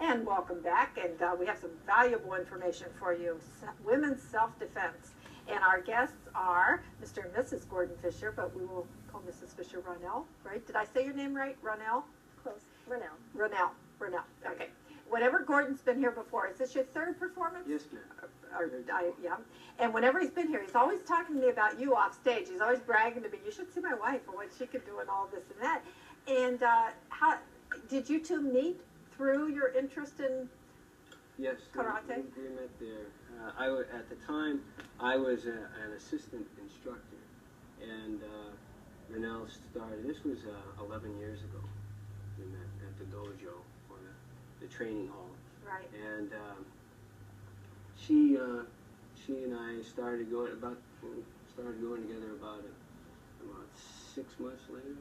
And welcome back, and we have some valuable information for you, women's self-defense. And our guests are Mr. and Mrs. Gordon Fisher, but we will call Mrs. Fisher Ranelle, right? Did I say your name right? Ranelle? Close. Ranelle. Ranelle. Okay. Whenever Gordon's been here before, is this your third performance? Yes, ma'am. Yeah. And whenever he's been here, he's always talking to me about you off stage. He's always bragging to me, you should see my wife and what she can do and all this and that. And how did you two meet through your interest in karate? We met there. At the time, I was an assistant instructor, and Ranelle started. This was 11 years ago. We met at the dojo, or the training hall. Right. And she and I started going together about 6 months later.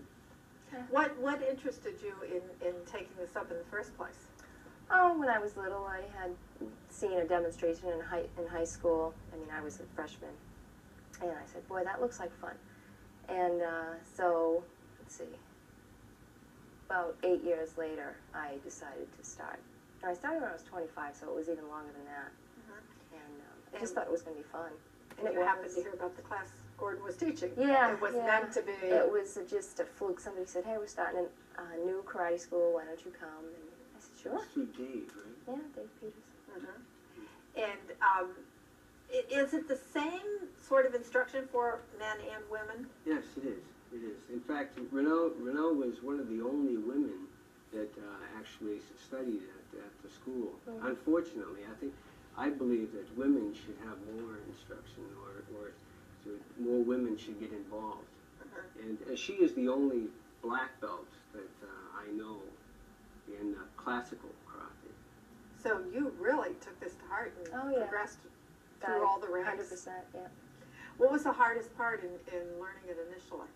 What interested you in taking this up in the first place? Oh, when I was little, I had seen a demonstration in high school. I mean, I was a freshman, and I said, "Boy, that looks like fun." And so, let's see. About 8 years later, I decided to start. And I started when I was 25, so it was even longer than that. And I just thought it was going to be fun. And you happened to hear about the class Gordon was teaching. Yeah. It was meant to be. It was just a fluke. Somebody said, "Hey, we're starting a new karate school. Why don't you come?" And I said, "Sure." That's through Dave, right? Yeah, Dave Peters. And is it the same sort of instruction for men and women? Yes, it is. It is. In fact, Ranelle was one of the only women that actually studied at the school. Unfortunately, I believe that women should have more instruction, or more women should get involved. And she is the only black belt that I know in classical karate. So you really took this to heart and progressed through all the ranks. 100%, yeah. What was the hardest part in learning it initially?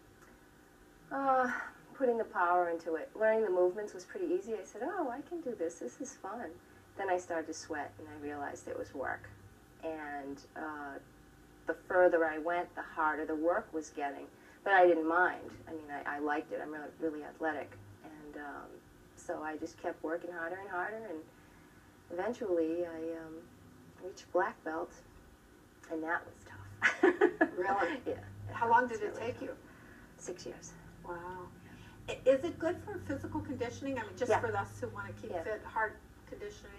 Putting the power into it. Learning the movements was pretty easy. I said, "Oh, I can do this. This is fun." Then I started to sweat, and I realized it was work. And the further I went, the harder the work was getting. But I didn't mind. I mean, I liked it. I'm really athletic. And so I just kept working harder and harder, and eventually I reached black belt, and that was tough. Really? Yeah. How long did it take you? 6 years. Wow. Is it good for physical conditioning? I mean, just for us who want to keep fit, heart conditioning,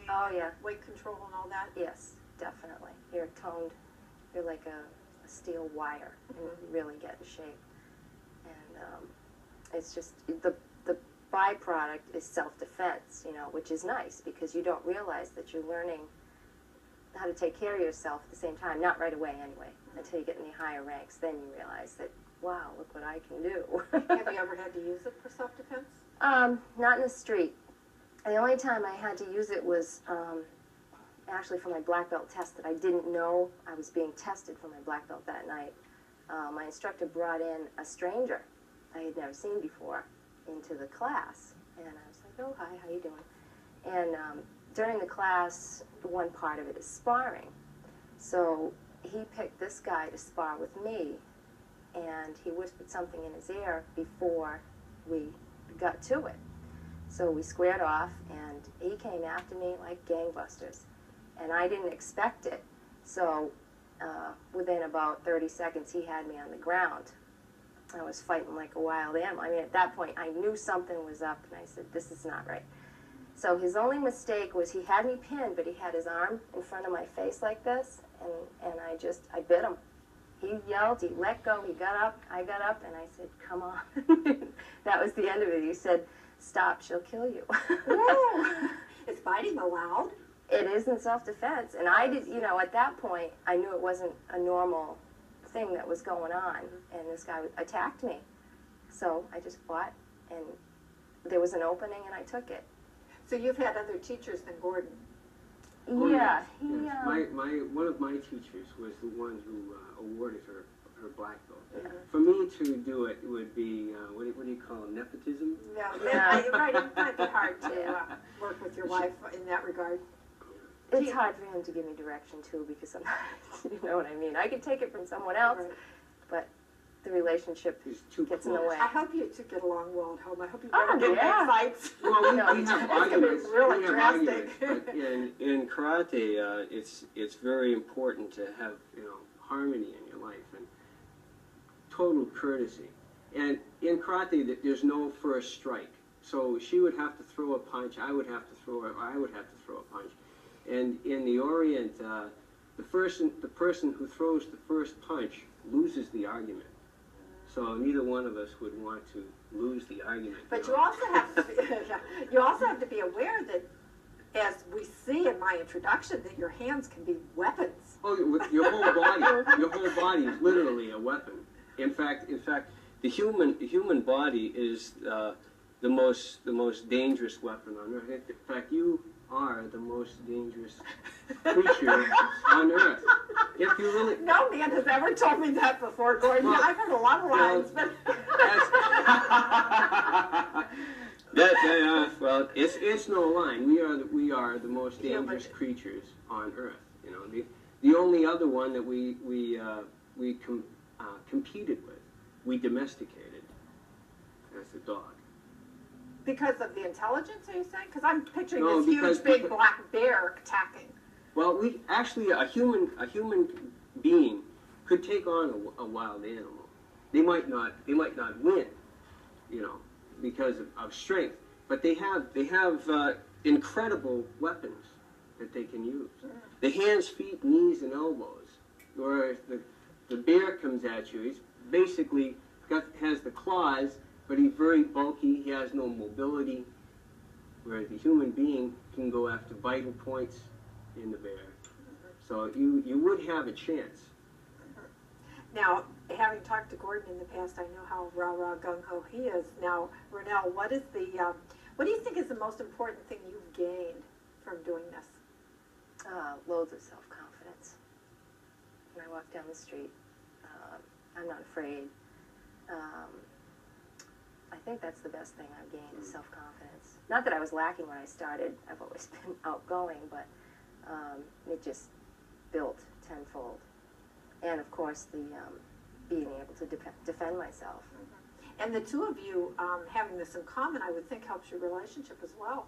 weight control and all that? Yes, definitely. You're toned. You're like a steel wire, and you really get in shape. And it's just, the byproduct is self-defense, which is nice, because you don't realize that you're learning how to take care of yourself at the same time. Not right away, anyway, until you get in the higher ranks. Then you realize that, wow, look what I can do. Have you ever had to use it for self-defense? Not in the street. The only time I had to use it was actually for my black belt test that I didn't know I was being tested for my black belt that night. My instructor brought in a stranger I had never seen before into the class. And I was like, "Oh, hi, how you doing?" And during the class, one part of it is sparring. So he picked this guy to spar with me, and he whispered something in his ear before we got to it. So we squared off, and he came after me like gangbusters. And I didn't expect it. So within about 30 seconds, he had me on the ground. I was fighting like a wild animal. I mean, at that point, I knew something was up, and I said, "This is not right." So his only mistake was he had me pinned, but he had his arm in front of my face like this, and I bit him. He yelled, he let go, he got up, I got up, and I said, "Come on." That was the end of it. He said, "Stop, she'll kill you." Whoa. Is fighting allowed? It is in self-defense. And I did, at that point, I knew it wasn't a normal thing that was going on. And this guy attacked me. So I just fought, and there was an opening, and I took it. So you've had other teachers than Gordon? Yeah. Yes. One of my teachers was the one who awarded her black belt. Yeah. For me to do it would be, what do you call it, nepotism? Yeah. Right, it might be hard to work with your wife in that regard. It's hard for him to give me direction, too, because I'm not, you know what I mean? I could take it from someone else, but the relationship It's too gets in the close. way. I hope you two get along well at home. I hope you Oh, never get yeah. in fights. Well, we have It's gonna be arguments. really We have drastic. arguments, but in karate, it's very important to have harmony in your life and total courtesy. And in karate, there's no first strike. So she would have to throw a punch. I would have to throw a punch. And in the Orient, the person who throws the first punch loses the argument. So neither one of us would want to lose the argument. But you also have to be, you also have to be aware that, as we see in my introduction, that your hands can be weapons. Oh, your whole body is literally a weapon. In fact, the human body is the most dangerous weapon on earth. In fact, you are the most dangerous creature on earth. If you really No man has ever told me that before, Gordon. Well, I've heard a lot of lines, but well, it's no line. We are the most dangerous creatures on earth. The only other one that we competed with, we domesticated, as the dog. because of the intelligence, are you saying? Because I'm picturing No, this because- huge, big black bear attacking. Well, we actually a human being could take on a wild animal. They might not win, because of strength, but they have incredible weapons that they can use. The hands, feet, knees, and elbows. Or if the bear comes at you, he's basically has the claws, but he's very bulky. He has no mobility. Whereas the human being can go after vital points in the bear. So you would have a chance. Now, having talked to Gordon in the past, I know how rah-rah gung-ho he is. Now, Ranelle, what do you think is the most important thing you've gained from doing this? Loads of self-confidence. When I walk down the street, I'm not afraid. I think that's the best thing I've gained is self-confidence. Not that I was lacking when I started. I've always been outgoing, but it just built tenfold. And of course, the being able to defend myself. And the two of you having this in common, I would think, helps your relationship as well.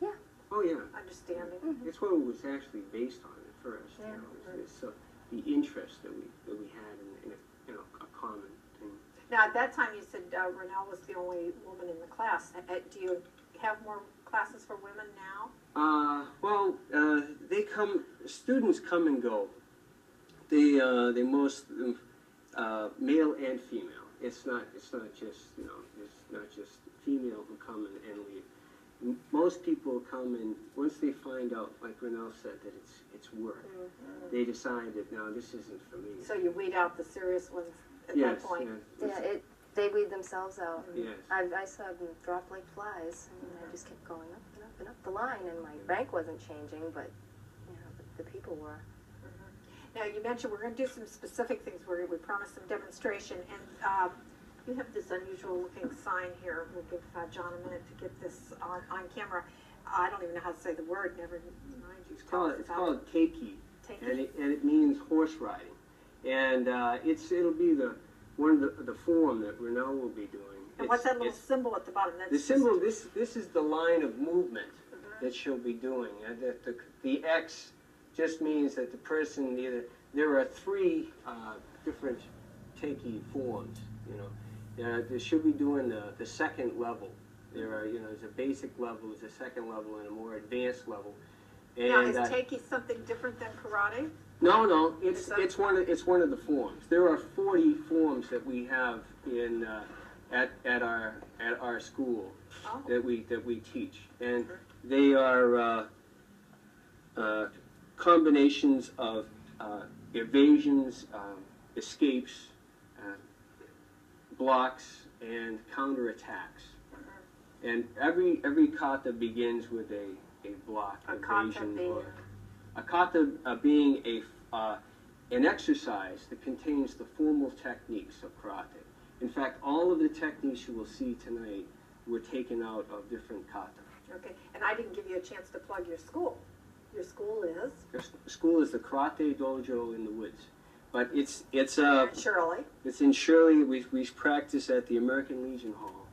Yeah. Oh yeah. Understanding. It's what it was actually based on at first. Yeah. It's the interest that we had in a common thing. Now, at that time, you said Ranelle was the only woman in the class. Do you have more classes for women now? Well, students come and go. They most male and female. It's not just female who come and leave. Most people come and once they find out, like Ranelle said, that it's work, they decide that now this isn't for me. So you weed out the serious ones at Yes, that point. yes. Yeah, they weed themselves out. Yes. I saw them drop like flies, and I just kept going up and up and up the line, and my rank wasn't changing, but the people were. Now, you mentioned we're going to do some specific things. We promised some demonstration, and you have this unusual-looking sign here. We'll give John a minute to get this on camera. I don't even know how to say the word. Never mind. It's called Teiki, Teiki? and it means horse riding, and it'll be one of the form that Ranelle will be doing. And what's that little symbol at the bottom? That's the symbol. This is the line of movement that she'll be doing. And the X just means that the person there are three different Teiki forms. She'll be doing the second level. There are there's a basic level, there's a second level, and a more advanced level. And, now, is Teiki something different than karate? No, it's one of the forms. There are 40 forms that we have in at our school that we teach, and they are combinations of evasions, escapes, blocks, and counterattacks. And every kata begins with a block, evasion, or a kata being an exercise that contains the formal techniques of karate. In fact, all of the techniques you will see tonight were taken out of different kata. Okay, and I didn't give you a chance to plug your school. Your school is? The school is the Karate Dojo in the Woods. But it's Shirley. It's in Shirley. We practice at the American Legion Hall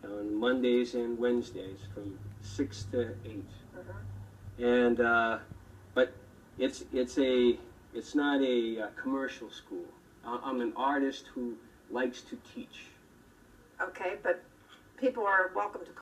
on Mondays and Wednesdays from 6 to 8. And but it's not a commercial school. I'm an artist who likes to teach. Okay, but people are welcome to